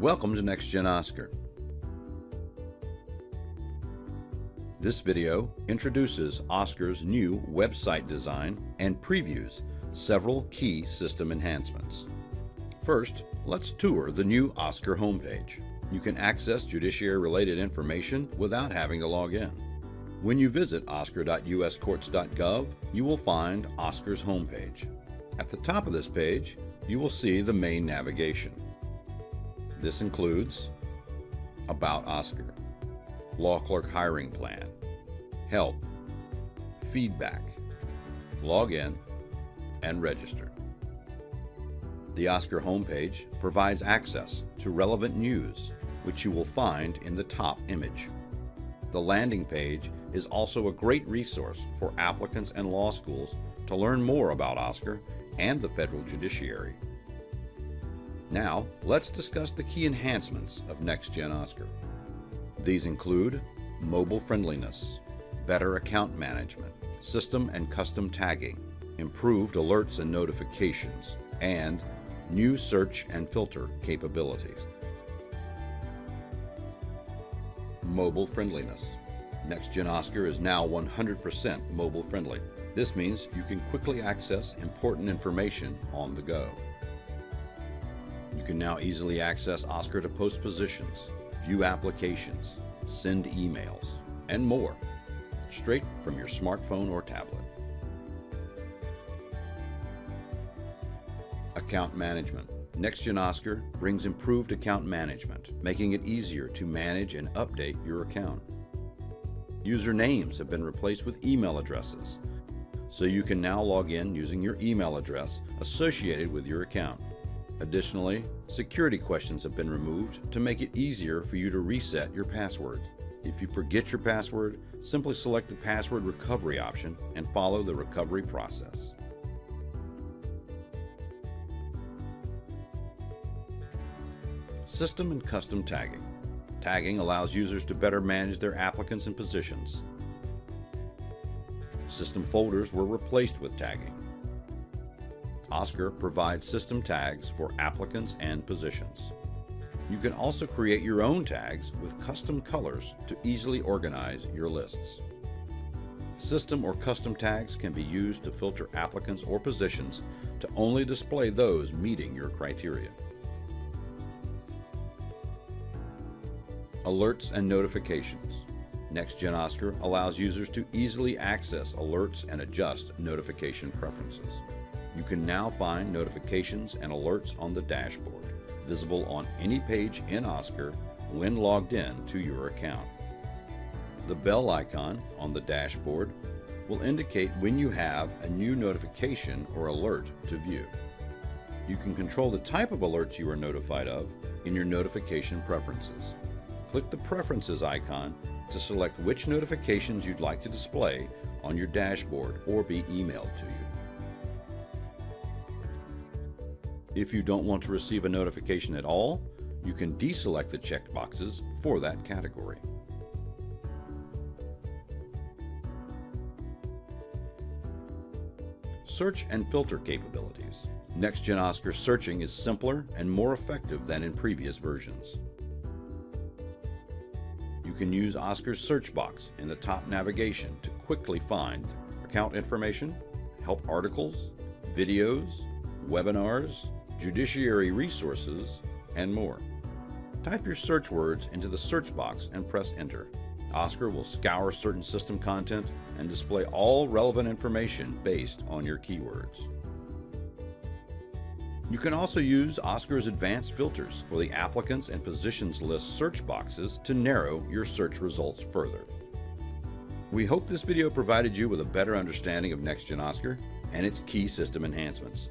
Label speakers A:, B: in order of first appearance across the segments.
A: Welcome to Next Gen Oscar. This video introduces Oscar's new website design and previews several key system enhancements. First, let's tour the new Oscar homepage. You can access judiciary-related information without having to log in. When you visit oscar.uscourts.gov, you will find Oscar's homepage. At the top of this page, you will see the main navigation. This includes About Oscar, Law Clerk Hiring Plan, Help, Feedback, Login, and Register. The Oscar homepage provides access to relevant news, which you will find in the top image. The landing page is also a great resource for applicants and law schools to learn more about Oscar and the federal judiciary. Now, let's discuss the key enhancements of Next Gen Oscar. These include mobile friendliness, better account management, system and custom tagging, improved alerts and notifications, and new search and filter capabilities. Mobile friendliness. Next Gen Oscar is now 100% mobile friendly. This means you can quickly access important information on the go. You can now easily access Oscar to post positions, view applications, send emails, and more, straight from your smartphone or tablet. Account management. Next Gen Oscar brings improved account management, making it easier to manage and update your account. User names have been replaced with email addresses, so you can now log in using your email address associated with your account. Additionally, security questions have been removed to make it easier for you to reset your passwords. If you forget your password, simply select the password recovery option and follow the recovery process. System and custom tagging. Tagging allows users to better manage their applicants and positions. System folders were replaced with tagging. Oscar provides system tags for applicants and positions. You can also create your own tags with custom colors to easily organize your lists. System or custom tags can be used to filter applicants or positions to only display those meeting your criteria. Alerts and notifications. Next Gen Oscar allows users to easily access alerts and adjust notification preferences. You can now find notifications and alerts on the dashboard, visible on any page in Oscar when logged in to your account. The bell icon on the dashboard will indicate when you have a new notification or alert to view. You can control the type of alerts you are notified of in your notification preferences. Click the Preferences icon to select which notifications you'd like to display on your dashboard or be emailed to you. If you don't want to receive a notification at all, you can deselect the checked boxes for that category. Search and filter capabilities. Next Gen Oscar searching is simpler and more effective than in previous versions. You can use Oscar's search box in the top navigation to quickly find account information, help articles, videos, webinars, judiciary resources, and more. Type your search words into the search box and press enter. Oscar will scour certain system content and display all relevant information based on your keywords. You can also use Oscar's advanced filters for the applicants and positions list search boxes to narrow your search results further. We hope this video provided you with a better understanding of Next Gen Oscar and its key system enhancements.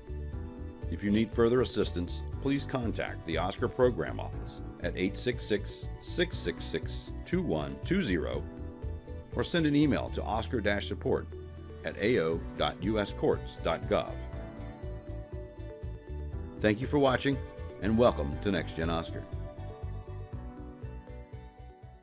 A: If you need further assistance, please contact the Oscar Program Office at 866-666-2120 or send an email to oscar-support@ao.uscourts.gov. Thank you for watching, and welcome to Next Gen Oscar.